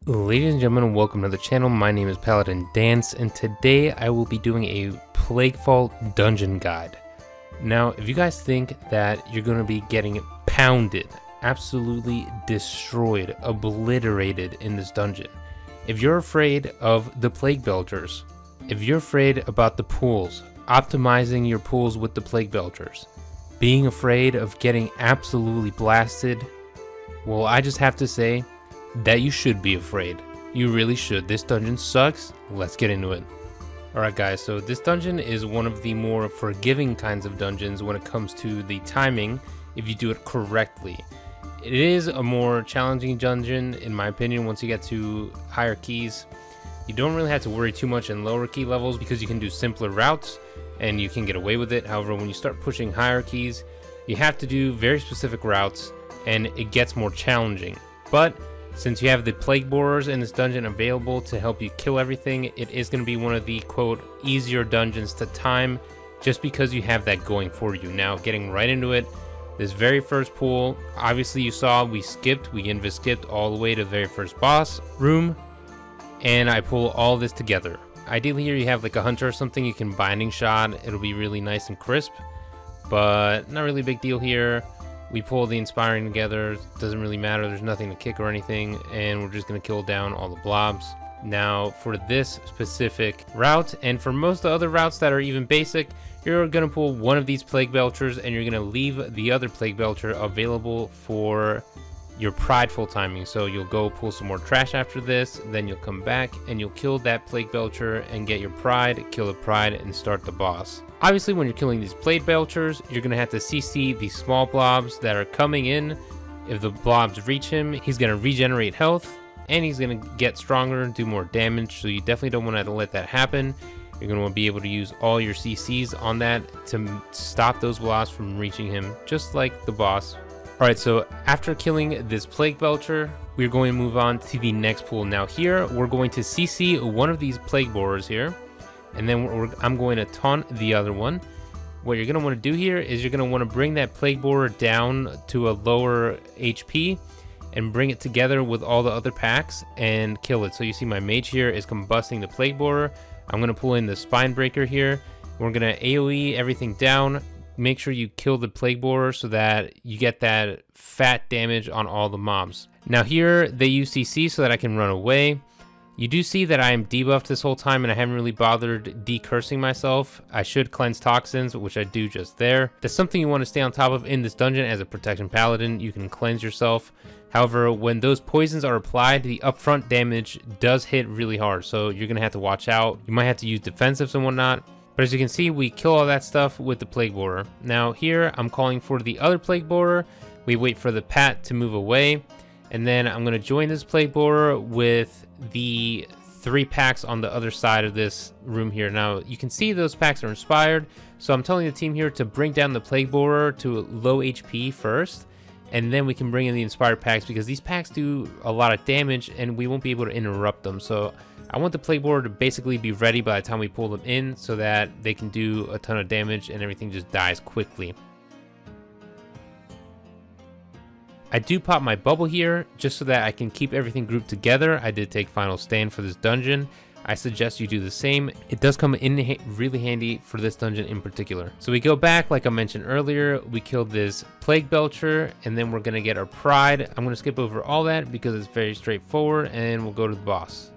Ladies and gentlemen, welcome to the channel. My name is Paladin Dance, and today I will be doing a Plaguefall dungeon guide. Now, if you guys think that you're going to be getting pounded, absolutely destroyed, obliterated in this dungeon, if you're afraid of the Plague Belchers, if you're afraid about the pools, optimizing your pools with the Plague Belchers, being afraid of getting absolutely blasted, well, I just have to say that you should be afraid. You really should. This dungeon sucks. Let's get into it. Alright guys, so this dungeon is one of the more forgiving kinds of dungeons when it comes to the timing if you do it correctly. It is a more challenging dungeon in my opinion once you get to higher keys. You don't really have to worry too much in lower key levels because you can do simpler routes and you can get away with it. However, when you start pushing higher keys, you have to do very specific routes and it gets more challenging. But since you have the Plague Borers in this dungeon available to help you kill everything, it is going to be one of the, quote, easier dungeons to time just because you have that going for you. Now, getting right into it, this very first pool, obviously you saw we invis skipped all the way to the very first boss room, and I pull all this together. Ideally here you have like a hunter or something, you can binding shot, it'll be really nice and crisp, but not really a big deal here. We pull the inspiring together, doesn't really matter, there's nothing to kick or anything, and we're just going to kill down all the blobs. Now for this specific route, and for most of the other routes that are even basic, you're going to pull one of these Plague Belchers and you're going to leave the other Plague Belcher available for your prideful timing. So you'll go pull some more trash after this, then you'll come back and you'll kill that Plague Belcher and get your pride, kill the pride, and start the boss. Obviously, when you're killing these Plague Belchers, you're going to have to CC these small blobs that are coming in. If the blobs reach him, he's going to regenerate health, and he's going to get stronger and do more damage, so you definitely don't want to let that happen. You're going to be able to use all your CCs on that to stop those blobs from reaching him, just like the boss. Alright, so after killing this Plague Belcher, we're going to move on to the next pool. Now here, we're going to CC one of these Plague Borers here, and then I'm going to taunt the other one. What you're going to want to do here is you're going to want to bring that Plague Borer down to a lower HP and bring it together with all the other packs and kill it. So you see my mage here is combusting the Plague Borer. I'm going to pull in the Spine Breaker here. We're going to AoE everything down. Make sure you kill the Plague Borer so that you get that fat damage on all the mobs. Now here they use CC so that I can run away. You do see that I am debuffed this whole time and I haven't really bothered decursing myself. I should cleanse toxins, which I do just there. That's something you want to stay on top of in this dungeon as a protection paladin. You can cleanse yourself. However, when those poisons are applied, the upfront damage does hit really hard. So you're going to have to watch out. You might have to use defensives and whatnot. But as you can see, we kill all that stuff with the Plague Borer. Now here, I'm calling for the other Plague Borer. We wait for the Pat to move away. And then I'm going to join this Plague Borer with the 3 packs on the other side of this room here. Now, you can see those packs are inspired. So I'm telling the team here to bring down the Plague Borer to low HP first. And then we can bring in the inspired packs because these packs do a lot of damage and we won't be able to interrupt them. So I want the Plague Borer to basically be ready by the time we pull them in so that they can do a ton of damage and everything just dies quickly. I do pop my bubble here just so that I can keep everything grouped together. I did take final stand for this dungeon. I suggest you do the same. It does come in really handy for this dungeon in particular. So we go back, like I mentioned earlier, we killed this Plague Belcher, and then we're gonna get our pride. I'm gonna skip over all that because it's very straightforward, and we'll go to the boss.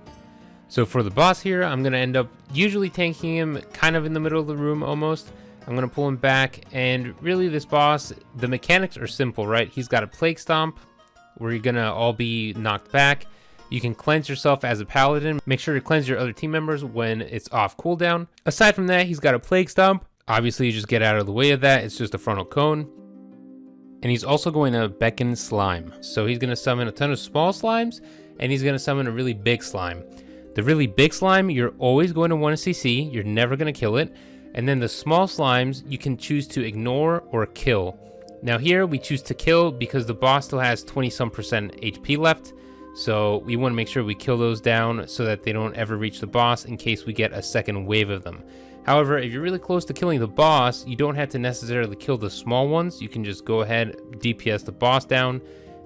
So for the boss here, I'm gonna end up usually tanking him kind of in the middle of the room almost. I'm going to pull him back, and really this boss, the mechanics are simple, right? He's got a Plague Stomp, where you're going to all be knocked back. You can cleanse yourself as a paladin. Make sure to cleanse your other team members when it's off cooldown. Aside from that, he's got a Plague Stomp. Obviously, you just get out of the way of that. It's just a frontal cone. And he's also going to beckon slime. So he's going to summon a ton of small slimes, and he's going to summon a really big slime. The really big slime, you're always going to want to CC. You're never going to kill it. And then the small slimes, you can choose to ignore or kill. Now here, we choose to kill because the boss still has 20-some% HP left. So we want to make sure we kill those down so that they don't ever reach the boss in case we get a second wave of them. However, if you're really close to killing the boss, you don't have to necessarily kill the small ones. You can just go ahead, DPS the boss down,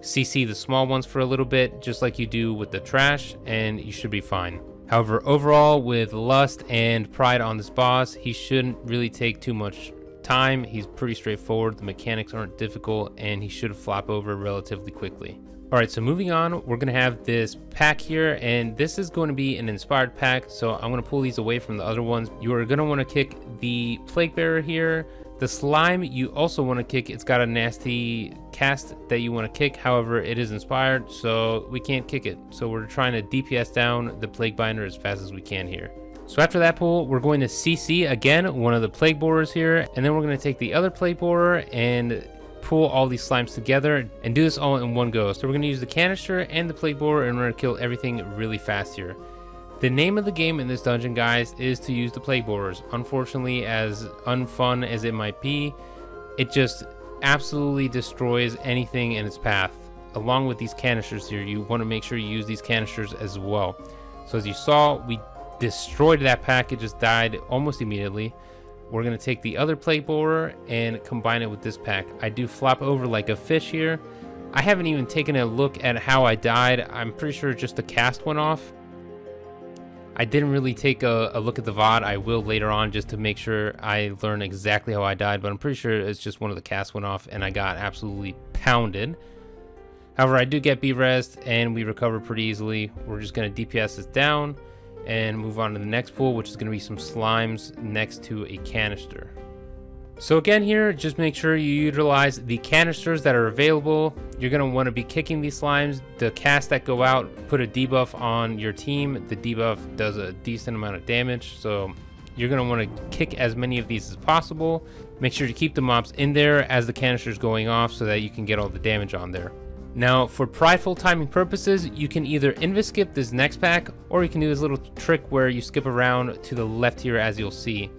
CC the small ones for a little bit, just like you do with the trash, and you should be fine. However, overall, with Lust and Pride on this boss, he shouldn't really take too much time. He's pretty straightforward, the mechanics aren't difficult, and he should flop over relatively quickly. Alright, so moving on, we're going to have this pack here, and this is going to be an inspired pack, so I'm going to pull these away from the other ones. You are going to want to kick the Plague Bearer here. The slime you also want to kick. It's got a nasty cast that you want to kick, however it is inspired, so we can't kick it. So we're trying to DPS down the Plague Binder as fast as we can here. So after that pull, we're going to CC again one of the Plague Borers here, and then we're going to take the other Plague Borer and pull all these slimes together and do this all in one go. So we're going to use the canister and the Plague Borer in order to kill everything really fast here. The name of the game in this dungeon, guys, is to use the Plague Borers. Unfortunately, as unfun as it might be, it just absolutely destroys anything in its path. Along with these canisters here, you want to make sure you use these canisters as well. So as you saw, we destroyed that pack. It just died almost immediately. We're going to take the other Plague Borer and combine it with this pack. I do flop over like a fish here. I haven't even taken a look at how I died. I'm pretty sure just the cast went off. I didn't really take a look at the VOD. I will later on, just to make sure I learn exactly how I died, but I'm pretty sure it's just one of the casts went off and I got absolutely pounded. However, I do get B-Res and we recover pretty easily. We're just going to DPS this down and move on to the next pool, which is going to be some slimes next to a canister. So again here, just make sure you utilize the canisters that are available. You're going to want to be kicking these slimes. The casts that go out put a debuff on your team. The debuff does a decent amount of damage, so you're going to want to kick as many of these as possible. Make sure to keep the mobs in there as the canister is going off so that you can get all the damage on there. Now, for prideful timing purposes, you can either invis-skip this next pack, or you can do this little trick where you skip around to the left here, as you'll see.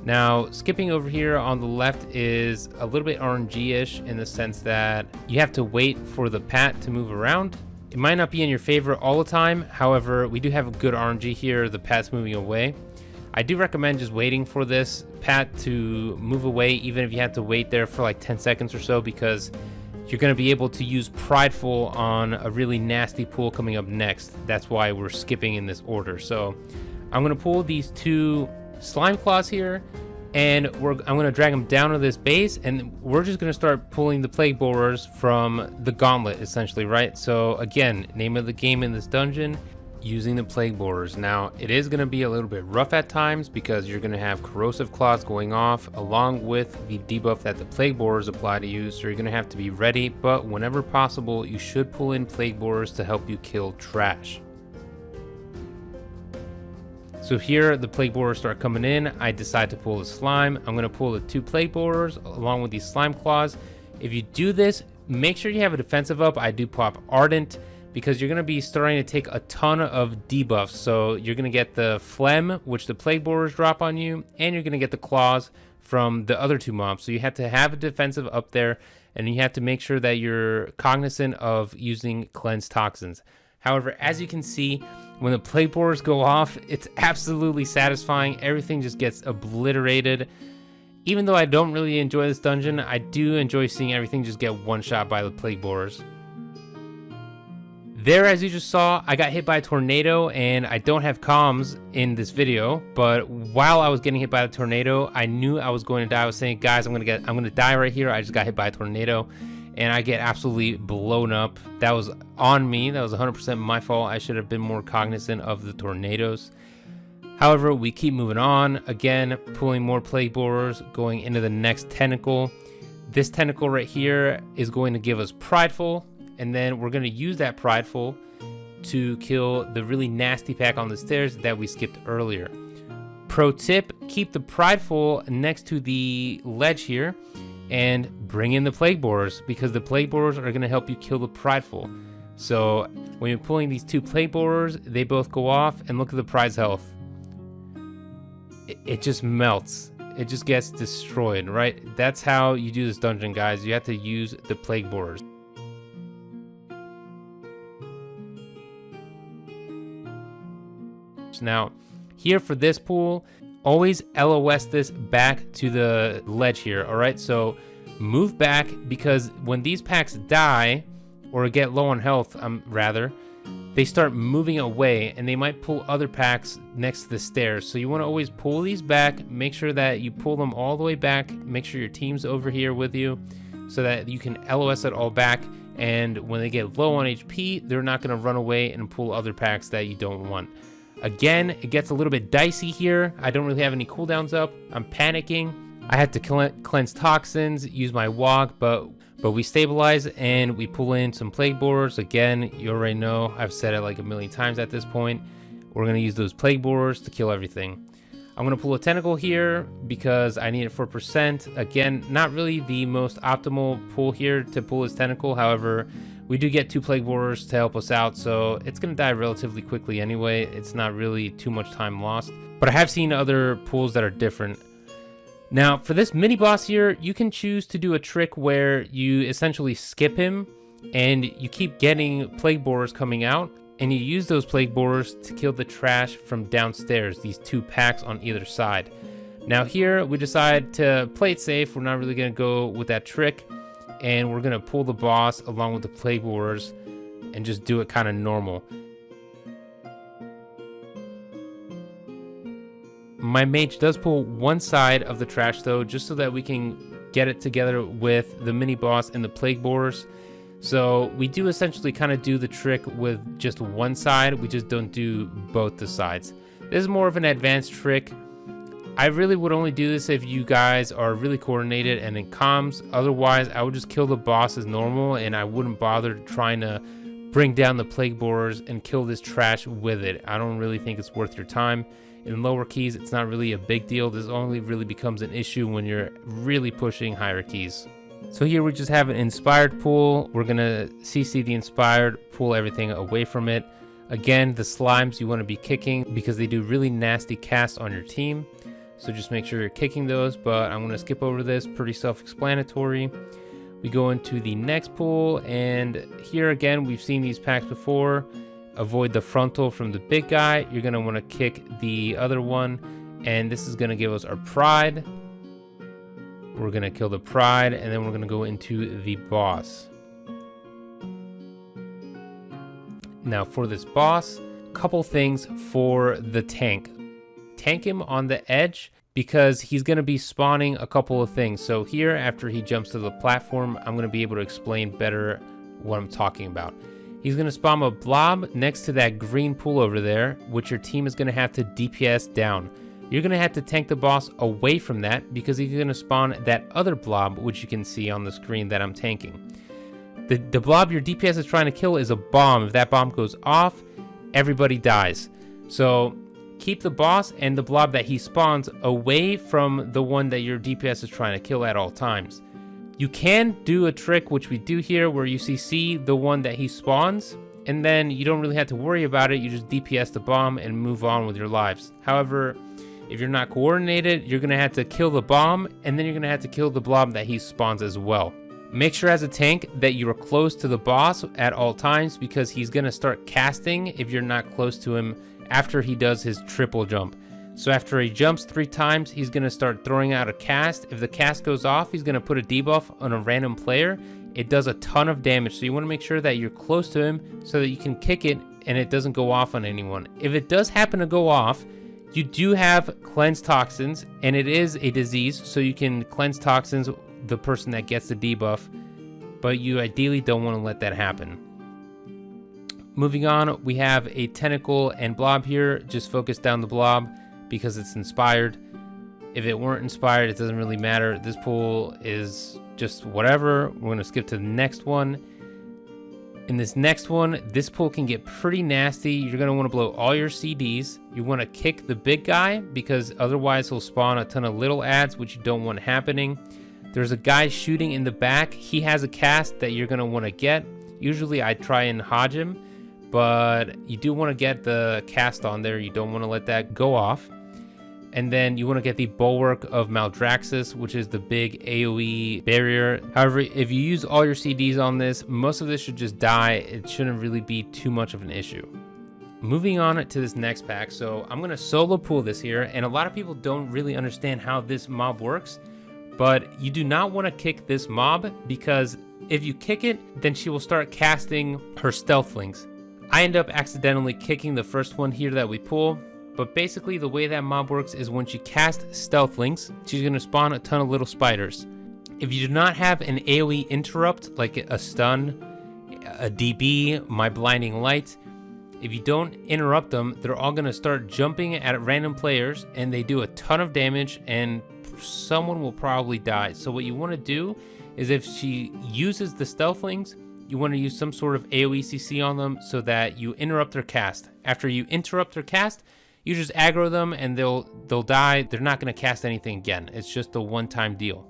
Now, skipping over here on the left is a little bit RNG-ish in the sense that you have to wait for the pat to move around. It might not be in your favor all the time, however, we do have a good RNG here, the pat's moving away. I do recommend just waiting for this pat to move away, even if you have to wait there for like 10 seconds or so, because you're going to be able to use Prideful on a really nasty pool coming up next. That's why we're skipping in this order. So I'm going to pull these two slime claws here, and I'm going to drag them down to this base, and we're just going to start pulling the Plague Borers from the gauntlet, essentially, right? So again, name of the game in this dungeon, using the Plague Borers. Now, it is going to be a little bit rough at times because you're going to have corrosive claws going off along with the debuff that the Plague Borers apply to you, so you're going to have to be ready, but whenever possible, you should pull in Plague Borers to help you kill trash. So here, the Plague Borers start coming in. I decide to pull the slime. I'm going to pull the two Plague Borers along with these slime claws. If you do this, make sure you have a defensive up. I do pop Ardent because you're going to be starting to take a ton of debuffs. So you're going to get the Phlegm, which the Plague Borers drop on you, and you're going to get the claws from the other two mobs. So you have to have a defensive up there, and you have to make sure that you're cognizant of using Cleanse Toxins. However, as you can see, when the Plague Borers go off, it's absolutely satisfying. Everything just gets obliterated. Even though I don't really enjoy this dungeon, I do enjoy seeing everything just get one shot by the Plague Borers. There, as you just saw, I got hit by a tornado, and I don't have comms in this video, but while I was getting hit by the tornado, I knew I was going to die. I was saying, guys, I'm gonna die right here. I just got hit by a tornado, and I get absolutely blown up. That was on me. That was 100% my fault. I should have been more cognizant of the tornadoes. However, we keep moving on. Again, pulling more Plague Borers, going into the next tentacle. This tentacle right here is going to give us Prideful, and then we're going to use that Prideful to kill the really nasty pack on the stairs that we skipped earlier. Pro tip, keep the Prideful next to the ledge here and bring in the Plague Borers, because the Plague Borers are going to help you kill the Prideful. So when you're pulling these two Plague Borers, they both go off, and look at the prize health. It just melts. It just gets destroyed, right? That's how you do this dungeon, guys. You have to use the Plague Borers. Now, here for this pool, always LOS this back to the ledge here, all right? So move back, because when these packs die, or get low on health, rather, they start moving away and they might pull other packs next to the stairs. So you want to always pull these back, make sure that you pull them all the way back, make sure your team's over here with you so that you can LOS it all back, and when they get low on HP, they're not going to run away and pull other packs that you don't want. Again, it gets a little bit dicey here. I don't really have any cooldowns up. I'm panicking. I had to cleanse toxins, use my walk, but we stabilize and we pull in some plague borers. Again, you already know, I've said it like a million times at this point. We're going to use those plague borers to kill everything. I'm going to pull a tentacle here because I need it for percent. Again, not really the most optimal pull here to pull his tentacle. However, we do get 2 plague borers to help us out, so it's going to die relatively quickly anyway. It's not really too much time lost, but I have seen other pulls that are different. Now, for this mini boss here, you can choose to do a trick where you essentially skip him and you keep getting plague borers coming out, and you use those plague borers to kill the trash from downstairs, these 2 packs on either side. Now here, we decide to play it safe. We're not really going to go with that trick, and we're going to pull the boss along with the plague borers and just do it kind of normal. My mage does pull one side of the trash though, just so that we can get it together with the mini boss and the plague borers. So we do essentially kind of do the trick with just one side. We just don't do both the sides. This is more of an advanced trick. I really would only do this if you guys are really coordinated and in comms. Otherwise, I would just kill the boss as normal and I wouldn't bother trying to bring down the plague borers and kill this trash with it. I don't really think it's worth your time. In lower keys, it's not really a big deal. This only really becomes an issue when you're really pushing higher keys. So here we just have an inspired pull. We're gonna CC the inspired, pull everything away from it. Again, the slimes you want to be kicking because they do really nasty casts on your team. So just make sure you're kicking those, but I'm gonna skip over this, pretty self-explanatory. We go into the next pull, and here again, we've seen these packs before. Avoid the frontal from the big guy. You're going to want to kick the other one, and this is going to give us our pride. We're going to kill the pride, and then we're going to go into the boss. Now for this boss, couple things for the tank. Tank him on the edge because he's going to be spawning a couple of things. So here, after he jumps to the platform, I'm going to be able to explain better what I'm talking about. He's going to spawn a blob next to that green pool over there, which your team is going to have to DPS down. You're going to have to tank the boss away from that because he's going to spawn that other blob, which you can see on the screen that I'm tanking. The blob your DPS is trying to kill is a bomb. If that bomb goes off, everybody dies. So keep the boss and the blob that he spawns away from the one that your DPS is trying to kill at all times. You can do a trick, which we do here, where you CC the one that he spawns, and then you don't really have to worry about it. You just DPS the bomb and move on with your lives. However, if you're not coordinated, you're going to have to kill the bomb, and then you're going to have to kill the blob that he spawns as well. Make sure as a tank that you are close to the boss at all times, because he's going to start casting if you're not close to him after he does his triple jump. So after he jumps 3 times, he's going to start throwing out a cast. If the cast goes off, he's going to put a debuff on a random player. It does a ton of damage, so you want to make sure that you're close to him so that you can kick it and it doesn't go off on anyone. If it does happen to go off, you do have cleanse toxins, and it is a disease, so you can cleanse toxins the person that gets the debuff, but you ideally don't want to let that happen. Moving on, we have a tentacle and blob here. Just focus down the blob because it's inspired. If it weren't inspired, it doesn't really matter. This pull is just whatever. We're going to skip to the next one. In this next one, this pull can get pretty nasty. You're going to want to blow all your CDs. You want to kick the big guy because otherwise he'll spawn a ton of little ads, which you don't want happening. There's a guy shooting in the back. He has a cast that you're going to want to get. Usually I try and hodge him, but you do want to get the cast on there. You don't want to let that go off. And then you want to get the Bulwark of Maldraxxus, which is the big AoE barrier. However, if you use all your CDs on this, most of this should just die. It shouldn't really be too much of an issue. Moving on to this next pack. So I'm going to solo pull this here, and a lot of people don't really understand how this mob works, but you do not want to kick this mob because If you kick it, then she will start casting her Stealthlings. I end up accidentally kicking the first one here that we pull, but basically the way that mob works is when she casts Stealthlings, she's going to spawn a ton of little spiders. If you do not have an AoE interrupt, like a stun, a DB, my blinding light, if you don't interrupt them, they're all going to start jumping at random players, and they do a ton of damage, and someone will probably die. So what you want to do is, if she uses the Stealthlings, you want to use some sort of AoE CC on them so that you interrupt their cast. After you interrupt their cast, you just aggro them and they'll die. They're not going to cast anything again. It's just a one-time deal.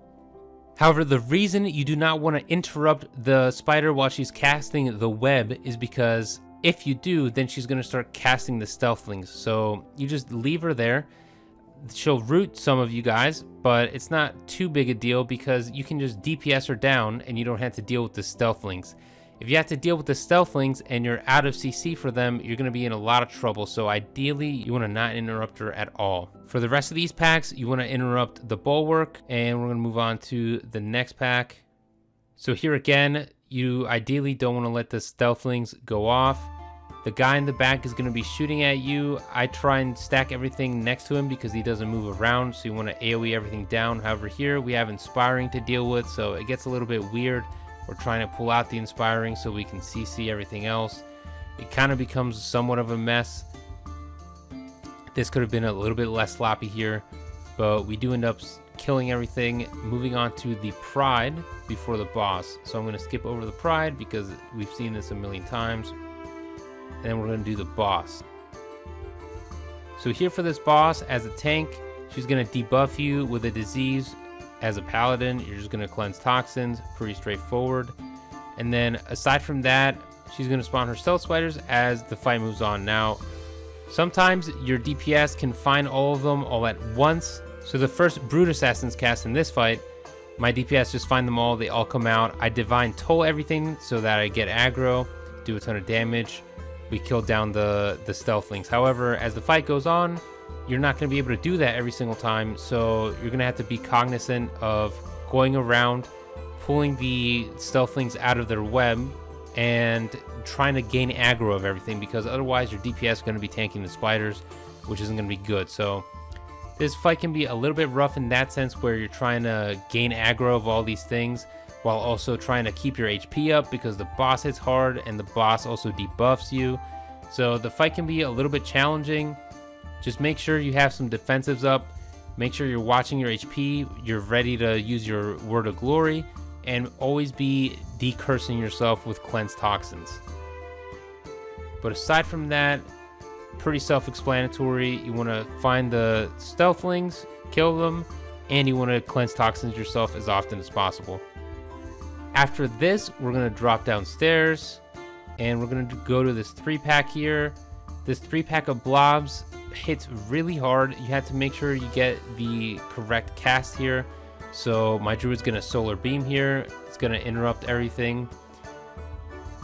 However, the reason you do not want to interrupt the spider while she's casting the web is because if you do, then she's going to start casting the Stealthlings. So you just leave her there. She'll root some of you guys, but it's not too big a deal because you can just DPS her down and you don't have to deal with the Stealthlings. If you have to deal with the Stealthlings and you're out of CC for them, you're going to be in a lot of trouble. So ideally, you want to not interrupt her at all. For the rest of these packs, you want to interrupt the Bulwark, and we're going to move on to the next pack. So here again, you ideally don't want to let the Stealthlings go off. The guy in the back is going to be shooting at you. I try and stack everything next to him because he doesn't move around, so you want to AoE everything down. However, here we have Inspiring to deal with, so it gets a little bit weird. We're trying to pull out the Inspiring so we can CC everything else. It kind of becomes somewhat of a mess. This could have been a little bit less sloppy here, but we do end up killing everything. Moving on to the Pride before the boss. So I'm going to skip over the Pride because we've seen this a million times. And then we're going to do the boss. So here for this boss, as a tank, she's going to debuff you with a disease. As a paladin, you're just going to cleanse toxins, pretty straightforward. And then aside from that, she's going to spawn her stealth spiders as the fight moves on. Now, sometimes your DPS can find all of them all at once. So the first Brute Assassins cast in this fight, my DPS just find them all, they all come out. I Divine Toll everything so that I get aggro, do a ton of damage. We kill down the Stealthlings. However, as the fight goes on, you're not going to be able to do that every single time, so you're going to have to be cognizant of going around, pulling the Stealthlings out of their web, and trying to gain aggro of everything, because otherwise your DPS is going to be tanking the spiders, which isn't going to be good. So this fight can be a little bit rough in that sense, where you're trying to gain aggro of all these things, while also trying to keep your HP up, because the boss hits hard and the boss also debuffs you. So the fight can be a little bit challenging. Just make sure you have some defensives up. Make sure you're watching your HP. You're ready to use your Word of Glory, and always be decursing yourself with Cleanse Toxins. But aside from that, pretty self-explanatory. You want to find the Stealthlings, kill them, and you want to Cleanse Toxins yourself as often as possible. After this, we're going to drop downstairs, and we're going to go to this 3-pack here. This 3-pack of blobs hits really hard. You have to make sure you get the correct cast here. So my druid's going to Solar Beam here. It's going to interrupt everything.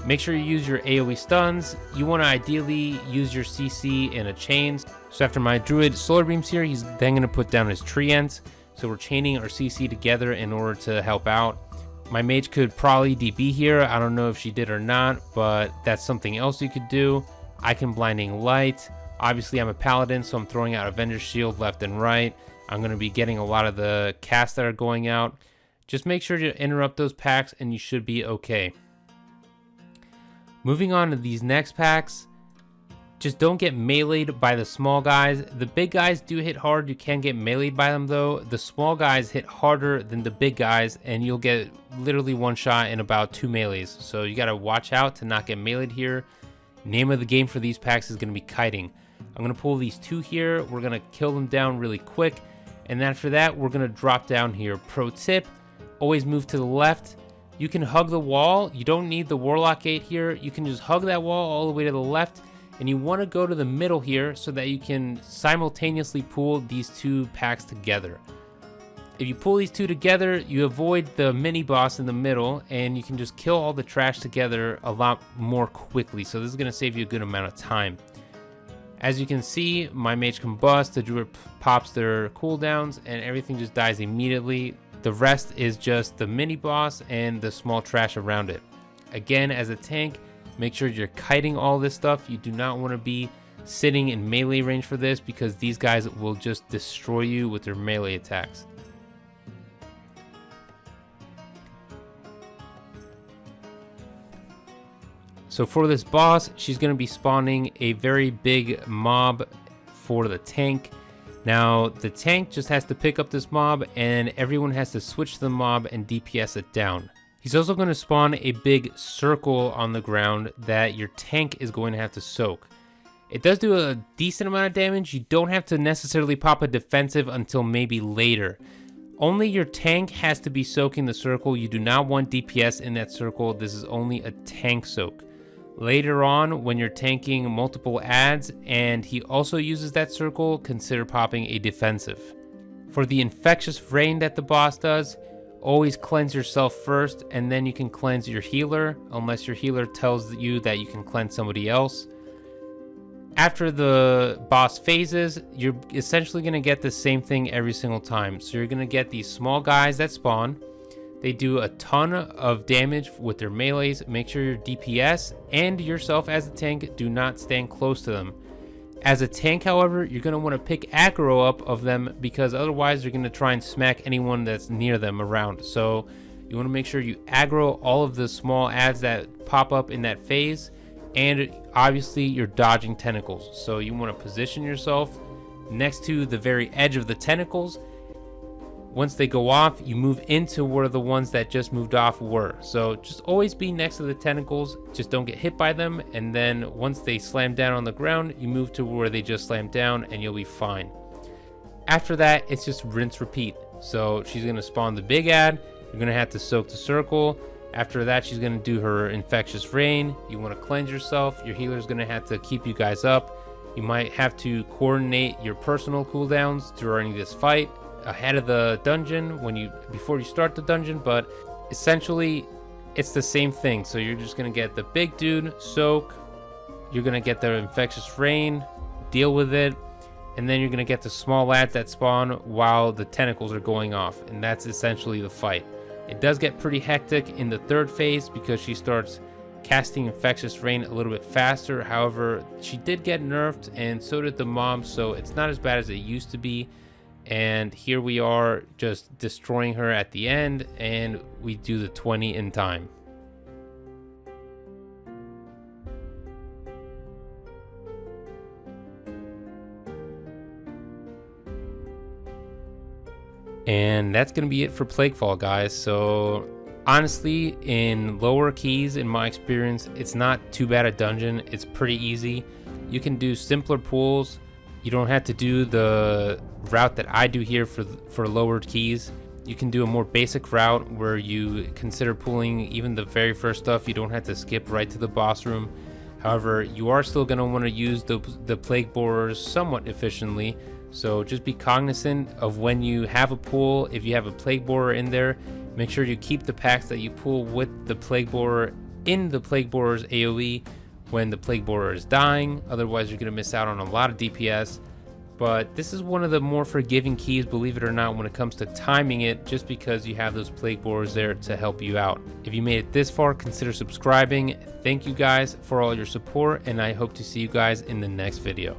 Make sure you use your AoE stuns. You want to ideally use your CC in a chain. So after my druid Solar Beams here, he's then going to put down his tree ends. So we're chaining our CC together in order to help out. My mage could probably DB here. I don't know if she did or not, but that's something else you could do. I can Blinding Light. Obviously, I'm a paladin, so I'm throwing out Avenger's Shield left and right. I'm going to be getting a lot of the casts that are going out. Just make sure to interrupt those packs, and you should be okay. Moving on to these next packs, just don't get meleeed by the small guys. The big guys do hit hard. You can get meleeed by them, though. The small guys hit harder than the big guys, and you'll get literally one shot in about 2 melees. So you got to watch out to not get meleeed here. Name of the game for these packs is going to be kiting. I'm going to pull these 2 here. We're going to kill them down really quick. And after that, we're going to drop down here. Pro tip, always move to the left. You can hug the wall. You don't need the Warlock Gate here. You can just hug that wall all the way to the left. And you want to go to the middle here so that you can simultaneously pull these 2 packs together. If you pull these 2 together, you avoid the mini boss in the middle, and you can just kill all the trash together a lot more quickly. So this is going to save you a good amount of time. As you can see, my mage combusts, the druid pops their cooldowns, and everything just dies immediately. The rest is just the mini boss and the small trash around it. Again, as a tank, make sure you're kiting all this stuff. You do not want to be sitting in melee range for this, because these guys will just destroy you with their melee attacks. So for this boss, she's going to be spawning a very big mob for the tank. Now, the tank just has to pick up this mob, and everyone has to switch the mob and DPS it down. He's also going to spawn a big circle on the ground that your tank is going to have to soak. It does do a decent amount of damage. You don't have to necessarily pop a defensive until maybe later. Only your tank has to be soaking the circle. You do not want DPS in that circle. This is only a tank soak. Later on, when you're tanking multiple adds and he also uses that circle, consider popping a defensive. For the infectious rain that the boss does, always cleanse yourself first, and then you can cleanse your healer, unless your healer tells you that you can cleanse somebody else. After the boss phases, you're essentially going to get the same thing every single time. So you're going to get these small guys that spawn. They do a ton of damage with their melees. Make sure your DPS and yourself as a tank do not stand close to them. As a tank, however, you're going to want to pick aggro up of them, because otherwise you're going to try and smack anyone that's near them around. So you want to make sure you aggro all of the small adds that pop up in that phase, and obviously you're dodging tentacles. So you want to position yourself next to the very edge of the tentacles. Once they go off, you move into where the ones that just moved off were. So just always be next to the tentacles, just don't get hit by them, and then once they slam down on the ground, you move to where they just slammed down and you'll be fine. After that, it's just rinse repeat. So she's going to spawn the big ad, you're going to have to soak the circle. After that, she's going to do her infectious rain. You want to cleanse yourself. Your healer's going to have to keep you guys up. You might have to coordinate your personal cooldowns during this fight ahead of the dungeon before you start the dungeon, but essentially it's the same thing. So you're just going to get the big dude, soak, you're going to get the infectious rain, deal with it, and then you're going to get the small lads that spawn while the tentacles are going off, and that's essentially the fight. It does get pretty hectic in the third phase because she starts casting infectious rain a little bit faster. However, she did get nerfed, and so did the mob, so it's not as bad as it used to be. And here we are just destroying her at the end, and we do the 20 in time. And that's going to be it for Plaguefall, guys. So honestly, in lower keys, in my experience, it's not too bad a dungeon. It's pretty easy. You can do simpler pulls. You don't have to do the route that I do here for lowered keys. You can do a more basic route where you consider pulling even the very first stuff. You don't have to skip right to the boss room. However, you are still going to want to use the plague borers somewhat efficiently. So just be cognizant of when you have a pull. If you have a plague borer in there, make sure you keep the packs that you pull with the plague borer in the plague borer's AoE when the plague borer is dying. Otherwise, you're going to miss out on a lot of DPS. But this is one of the more forgiving keys, believe it or not, when it comes to timing it, just because you have those plague borers there to help you out. If you made it this far, consider subscribing. Thank you guys for all your support, and I hope to see you guys in the next video.